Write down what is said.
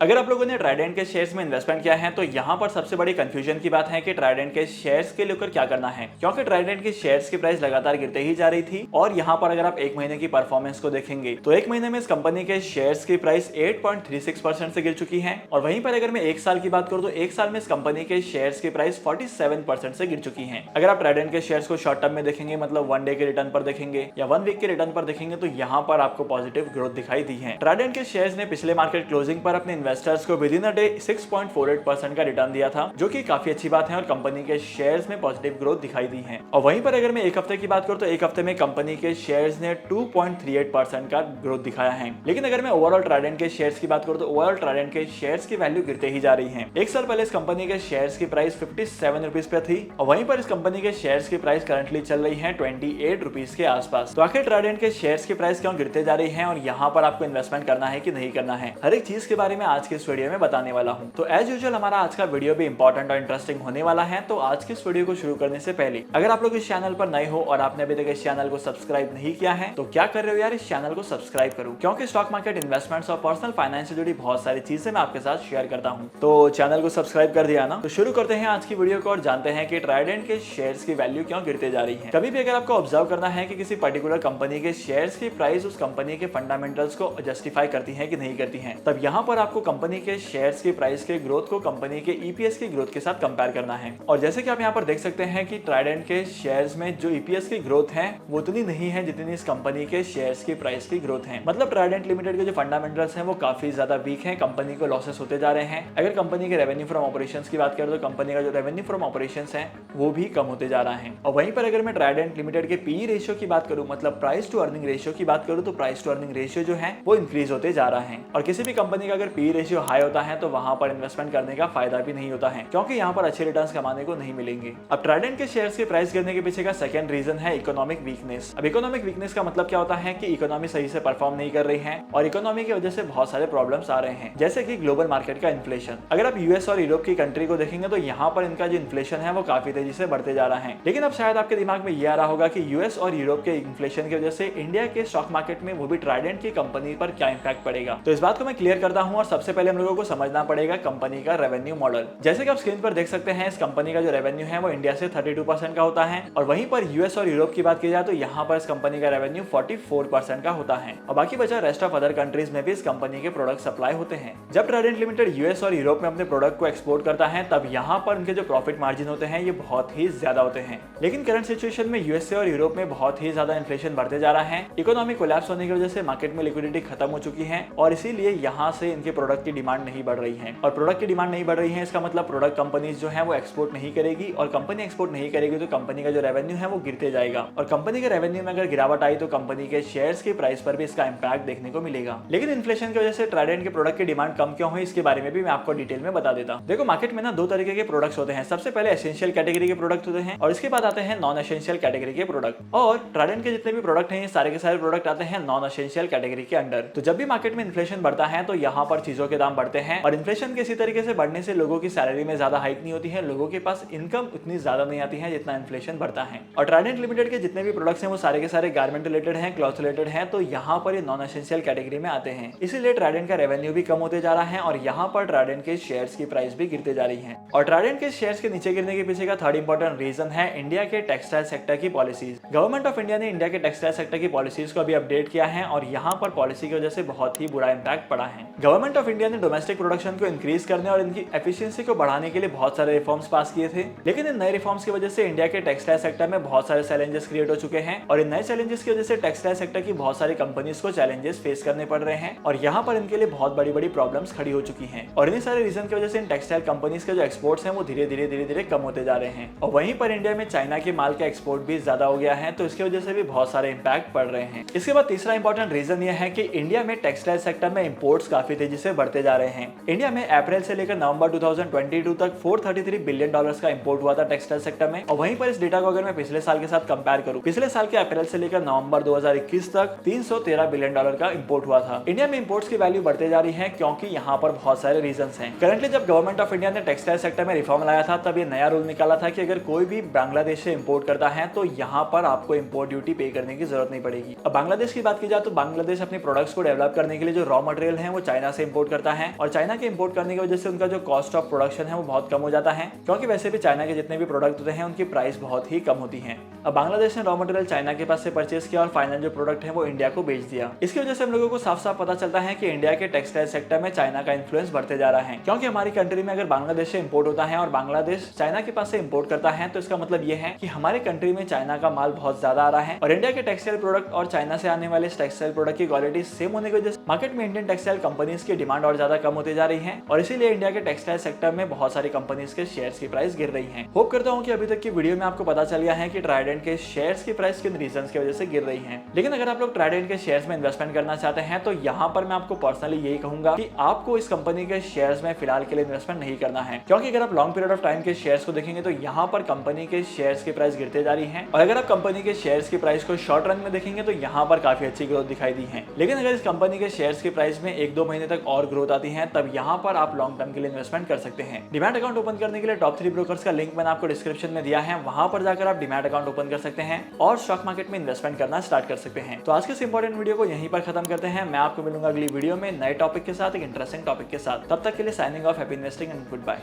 अगर आप लोगों ने ट्राइडेंट के शेयर्स में इन्वेस्टमेंट किया है तो यहाँ पर सबसे बड़ी कंफ्यूजन की बात है कि ट्राइडेंट के शेयर्स के लेकर क्या करना है, क्योंकि ट्राइडेंट की शेयर्स की प्राइस लगातार गिरते ही जा रही थी। और यहाँ पर अगर आप एक महीने की परफॉर्मेंस को देखेंगे तो एक महीने में इस कंपनी के शेयर्स की प्राइस 8.36% से गिर चुकी है। और वहीं पर अगर मैं एक साल की बात करूँ तो एक साल में इस कंपनी के शेयर्स की प्राइस 47% से गिर चुकी है। अगर आप ट्राइडेंट के शेयर्स को शॉर्ट टर्म में देखेंगे, मतलब 1 डे के रिटर्न पर देखेंगे या 1 वीक के रिटर्न पर देखेंगे, तो यहाँ पर आपको पॉजिटिव ग्रोथ दिखाई दी है। ट्राइडेंट के शेयर्स ने पिछले मार्केट क्लोजिंग पर अपने इन्वेस्टर्स को विदिन डे 6.48% का रिटर्न दिया था, जो कि काफी अच्छी बात है और कंपनी के शेयर्स में पॉजिटिव ग्रोथ दिखाई दी है। और वहीं पर अगर मैं एक हफ्ते की बात करूं तो एक हफ्ते में कंपनी के शेयर्स ने 2.38% का ग्रोथ दिखाया है। लेकिन अगर मैं ओवरऑल ट्राइडेंट के शेयर्स की बात करूं तो ओवरऑल ट्राइडेंट के शेयर्स की वैल्यू गिरते ही जा रही है। एक साल पहले इस कंपनी के शेयर्स की प्राइस 57 रुपीज पे थी और वहीं पर इस कंपनी के शेयर्स की प्राइस करंटली चल रही है 28 रुपीज के आसपास। तो आखिर ट्राइडेंट के शेयर्स की प्राइस क्यों गिरते जा रही है और यहाँ पर आपको इन्वेस्टमेंट करना है कि नहीं करना है, हर एक चीज के बारे में आज के इस वीडियो में बताने वाला हूँ। तो एज यूजुअल हमारा आज का वीडियो भी इंपॉर्टेंट और इंटरेस्टिंग होने वाला है। तो आज के इस वीडियो को शुरू करने से पहले अगर आप लोग इस चैनल पर नए हो और आपने अभी तक इस चैनल को सब्सक्राइब नहीं किया है तो क्या कर रहे हो यार, इस चैनल को सब्सक्राइब करो, क्योंकि स्टॉक मार्केट, इन्वेस्टमेंट्स और पर्सनल फाइनेंस से जुड़ी बहुत सारी चीजें मैं आपके साथ शेयर करता हूँ। तो चैनल को सब्सक्राइब कर दिया ना, तो शुरू करते हैं आज की वीडियो को और जानते हैं कि ट्राइडेंट के शेयर्स की वैल्यू क्यों गिरते जा रही है। कभी भी अगर आपको ऑब्जर्व करना है कि किसी पर्टिकुलर कंपनी के शेयर्स की प्राइस उस कंपनी के फंडामेंटल्स को जस्टिफाई करती है कि नहीं करती है, तब यहाँ पर आपको कंपनी के शेयर्स की प्राइस के ग्रोथ को कंपनी के ईपीएस की ग्रोथ के साथ कंपेयर करना है। और जैसे कि आप यहाँ पर देख सकते हैं कि ट्राइडेंट के शेयर्स में जो ईपीएस की ग्रोथ है वो उतनी नहीं है जितनी इस कंपनी के शेयर्स की प्राइस की ग्रोथ है। मतलब ट्राइडेंट लिमिटेड के जो फंडामेंटल्स हैं वो काफी ज्यादा वीक हैं, कंपनी को लॉसेस होते जा रहे हैं। अगर कंपनी के रेवेन्यू फ्रॉम ऑपरेशंस की बात करें तो कंपनी का जो रेवेन्यू फ्रॉम ऑपरेशंस है वो भी कम होते जा रहा है। और वहीं पर अगर मैं ट्राइडेंट लिमिटेड के पीई रेशियो की बात करूं, मतलब प्राइस टू अर्निंग रेशियो की बात करूं, तो प्राइस टू अर्निंग रेशियो जो है वो इंक्रीज होते जा रहा है। और किसी भी कंपनी का अगर पीई रेशियो हाई होता है तो वहां पर इन्वेस्टमेंट करने का फायदा भी नहीं होता है, क्योंकि यहाँ पर अच्छे रिटर्न्स कमाने को नहीं मिलेंगे। अब ट्राइडेंट के शेयर्स के प्राइस गिरने के पीछे का सेकंड रीजन है इकोनॉमिक वीकनेस। अब इकोनॉमिक वीकनेस का मतलब क्या होता है कि इकोनॉमी सही से परफॉर्म नहीं कर रही है और इकोनॉमी की वजह से बहुत सारे प्रॉब्लम्स आ रहे हैं, जैसे कि ग्लोबल मार्केट का इन्फ्लेशन। अगर आप यूएस और यूरोप की कंट्री को देखेंगे तो यहाँ पर इनका जो इन्फ्लेशन है वो काफी तेजी से बढ़ते जा रहा है। लेकिन अब शायद आपके दिमाग में ये आ रहा होगा कि यूएस और यूरोप के इन्फ्लेशन की वजह से इंडिया के स्टॉक मार्केट में, वो भी ट्राइडेंट की कंपनी पर क्या इंपैक्ट पड़ेगा। तो इस बात को मैं क्लियर करता हूँ और सबसे पहले हम लोगों को समझना पड़ेगा कंपनी का रेवेन्यू मॉडल। जैसे कि आप स्क्रीन पर देख सकते हैं, इस कंपनी का जो रेवेन्यू है वो इंडिया से 32% का होता है और वहीं पर यूएस और यूरोप की बात की जाए तो यहाँ पर इस कंपनी का रेवेन्यू 44% का होता है और बाकी बचा रेस्ट ऑफ अदर कंट्रीज में भी इस कंपनी के प्रोडक्ट सप्लाई होते हैं। जब ट्राइडेंट लिमिटेड यूएस और यूरोप में अपने प्रोडक्ट को एक्सपोर्ट करता है तब यहाँ पर उनके जो प्रॉफिट मार्जिन होते हैं ये बहुत ही ज्यादा होते हैं। लेकिन करंट सिचुएशन में यूएसए और यूरोप में बहुत ही ज्यादा इन्फ्लेशन बढ़ते जा रहा है। इकोनॉमी कोलैप्स होने की वजह से मार्केट में लिक्विडिटी खत्म हो चुकी है और इसीलिए यहाँ से इनके प्रोडक्ट की डिमांड नहीं बढ़ रही है। और प्रोडक्ट की डिमांड नहीं बढ़ रही है इसका मतलब प्रोडक्ट कंपनीज जो है वो एक्सपोर्ट नहीं करेगी और कंपनी एक्सपोर्ट नहीं करेगी तो कंपनी का जो रेवेन्यू है वो गिरते जाएगा और कंपनी के रेवेन्यू में अगर गिरावट आई तो कंपनी के शेयर्स की प्राइस पर भी इसका इंपैक्ट देखने को मिलेगा। लेकिन इन्फ्लेशन की वजह से ट्राइडेंट के प्रोडक्ट की डिमांड कम क्यों हुई इसके बारे में भी मैं आपको डिटेल में बता देता हूं। देखो, मार्केट में ना दो तरीके के प्रोडक्ट्स होते हैं। सबसे पहले एसेंशियल कैटेगरी के प्रोडक्ट होते हैं और इसके बाद आते हैं नॉन एसेंशियल कैटेगरी के प्रोडक्ट। और ट्राइडेंट के जितने भी प्रोडक्ट हैं ये सारे के सारे प्रोडक्ट आते हैं नॉन एसेंशियल कैटेगरी के अंडर। तो जब भी मार्केट में इन्फ्लेशन बढ़ता है तो यहाँ पर चीजों के दाम बढ़ते हैं और इन्फ्लेशन के इसी तरीके से बढ़ने से लोगों की सैलरी में ज्यादा हाइक नहीं होती है, लोगों के पास इनकम उतनी ज्यादा नहीं आती है जितना इन्फ्लेशन बढ़ता है। और ट्राइडेंट लिमिटेड के जितने भी प्रोडक्ट्स हैं वो सारे के सारे गारमेंट रिलेटेड हैं, क्लॉथ रिलेटेड हैं, तो यहाँ पर ये नॉन एसेंशियल कैटेगरी में आते हैं। इसीलिए ट्राइडेंट का रेवेन्यू भी कम होते जा रहा है और यहाँ पर ट्राइडेंट के शेयर्स की प्राइस भी गिरते जा रही है। और ट्राइडेंट के शेयर्स के नीचे गिरने के पीछे का थर्ड इंपॉर्टेंट रीजन है इंडिया के टेक्सटाइल सेक्टर की पॉलिसीज। गवर्नमेंट ऑफ इंडिया ने इंडिया के टेक्सटाइल सेक्टर की पॉलिसीज को अभी अपडेट किया है और यहाँ पर पॉलिसी की वजह से बहुत ही बुरा इंपैक्ट पड़ा है। गवर्नमेंट ऑफ इंडिया ने डोमेस्टिक प्रोडक्शन को इंक्रीज करने और इनकी एफिशिएंसी को बढ़ाने के लिए बहुत सारे रिफॉर्म्स पास किए थे। लेकिन इन नए रिफॉर्म्स की वजह से इंडिया के टेक्सटाइल सेक्टर में बहुत सारे चैलेंजेस क्रिएट हो चुके हैं और इन नए चैलेंजेस की वजह से टेक्सटाइल सेक्टर की बहुत सारी कंपनीज को चैलेंजेस फेस करने पड़ रहे हैं और यहाँ पर इनके लिए बहुत बड़ी बड़ी प्रॉब्लम्स खड़ी हो चुकी हैं। और इन्हीं सारे रीजन की वजह से इन टेक्सटाइल कंपनीज के जो एक्सपोर्ट्स हैं वो धीरे धीरे कम होते जा रहे हैं। और वहीं पर इंडिया में चाइना के माल का एक्सपोर्ट भी ज्यादा हो गया है, तो इसकी वजह से भी बहुत सारे इंपैक्ट पड़ रहे हैं। इसके बाद तीसरा इंपॉर्टेंट रीजन ये है कि इंडिया में टेक्सटाइल सेक्टर में इंपोर्ट्स काफी तेजी से बढ़ते जा रहे हैं। इंडिया में अप्रैल से लेकर नवंबर 2022 तक $433 बिलियन का इंपोर्ट हुआ था टेक्सटाइल सेक्टर में। और वहीं पर इस डेटा को अगर मैं पिछले साल के साथ कंपेयर करूं, पिछले साल के अप्रैल से लेकर नवंबर 2021 तक $313 बिलियन का इंपोर्ट हुआ था। इंडिया में इंपोर्ट्स की वैल्यू बढ़ते जा रही है क्योंकि यहाँ पर बहुत सारे रीजंस हैं। करंटली जब गवर्नमेंट ऑफ इंडिया ने टेक्सटाइल सेक्टर में रिफॉर्म लाया था तब ये नया रूल निकाला था कि अगर कोई भी बांग्लादेश से इंपोर्ट करता है तो यहाँ पर आपको इंपोर्ट ड्यूटी पे करने की जरूरत नहीं पड़ेगी। अब बांग्लादेश की बात की जाए तो बांग्लादेश अपने प्रोडक्ट्स को डेवलप करने के लिए जो रॉ मटेरियल है वो चाइना से इंपोर्ट इंपोर्ट करता है और चाइना के इंपोर्ट करने की वजह से उनका जो कॉस्ट ऑफ प्रोडक्शन है वो बहुत कम हो जाता है, क्योंकि वैसे भी चाइना के जितने भी प्रोडक्ट होते हैं उनकी प्राइस बहुत ही कम होती है। अब बांग्लादेश ने रॉ मटेरियल चाइना के पास से परचेस किया और फाइनल जो प्रोडक्ट है वो इंडिया को बेच दिया। इसकी वजह से हम लोगों को साफ साफ पता चलता है कि इंडिया के टेक्सटाइल सेक्टर में चाइना का इन्फ्लुएंस बढ़ते जा रहा है, क्योंकि हमारी कंट्री में अगर बांग्लादेश से इंपोर्ट होता है और बांग्लादेश चाइना के पास से इंपोर्ट करता है तो इसका मतलब ये है कि हमारे कंट्री में चाइना का माल बहुत ज्यादा आ रहा है और इंडिया के टेक्सटाइल प्रोडक्ट और चाइना से आने वाले टेक्सटाइल प्रोडक्ट की क्वालिटी सेम होने की वजह से मार्केट में इंडियन टेक्सटाइल कंपनीज की डिमांड और ज्यादा कम होती जा रही है और इसीलिए इंडिया के टेक्सटाइल सेक्टर में बहुत सारी कंपनीज के शेयर्स की प्राइस गिर रही है। होप करता हूँ कि अभी तक की वीडियो में आपको पता चल गया है कि ट्राइडेंट के शेयर्स की प्राइस किन रीजंस की वजह से गिर रही है। लेकिन अगर आप लोग ट्राइडेंट के शेयर्स में इन्वेस्टमेंट करना चाहते हैं तो यहाँ पर मैं आपको पर्सनली यही कहूंगा कि आपको इस कंपनी के शेयर्स में फिलहाल के लिए इन्वेस्टमेंट नहीं करना है, क्योंकि अगर आप लॉन्ग पीरियड ऑफ टाइम के शेयर्स को देखेंगे तो यहाँ पर कंपनी के शेयर्स की प्राइस गिरते जा रही है और अगर आप कंपनी के शेयर्स की प्राइस को शॉर्ट रन में देखेंगे तो यहाँ पर काफी अच्छी ग्रोथ दिखाई दी है। लेकिन अगर इस कंपनी के शेयर्स की प्राइस में 1-2 महीने तक और ग्रोथ आती है तब यहाँ पर आप लॉन्ग टर्म के लिए इन्वेस्टमेंट कर सकते हैं। डीमैट अकाउंट ओपन करने के लिए टॉप 3 ब्रोकर्स का लिंक मैंने आपको डिस्क्रिप्शन में दिया है, वहां पर जाकर आप डीमैट अकाउंट ओपन कर सकते हैं और स्टॉक मार्केट में इन्वेस्टमेंट करना स्टार्ट कर सकते हैं। तो आज के इस इंपॉर्टेंट वीडियो को यहीं पर खत्म करते हैं। मैं आपको मिलूंगा अगली वीडियो में नए टॉपिक के साथ, एक इंटरेस्टिंग टॉपिक के साथ। तब तक के लिए signing off, happy investing and good bye.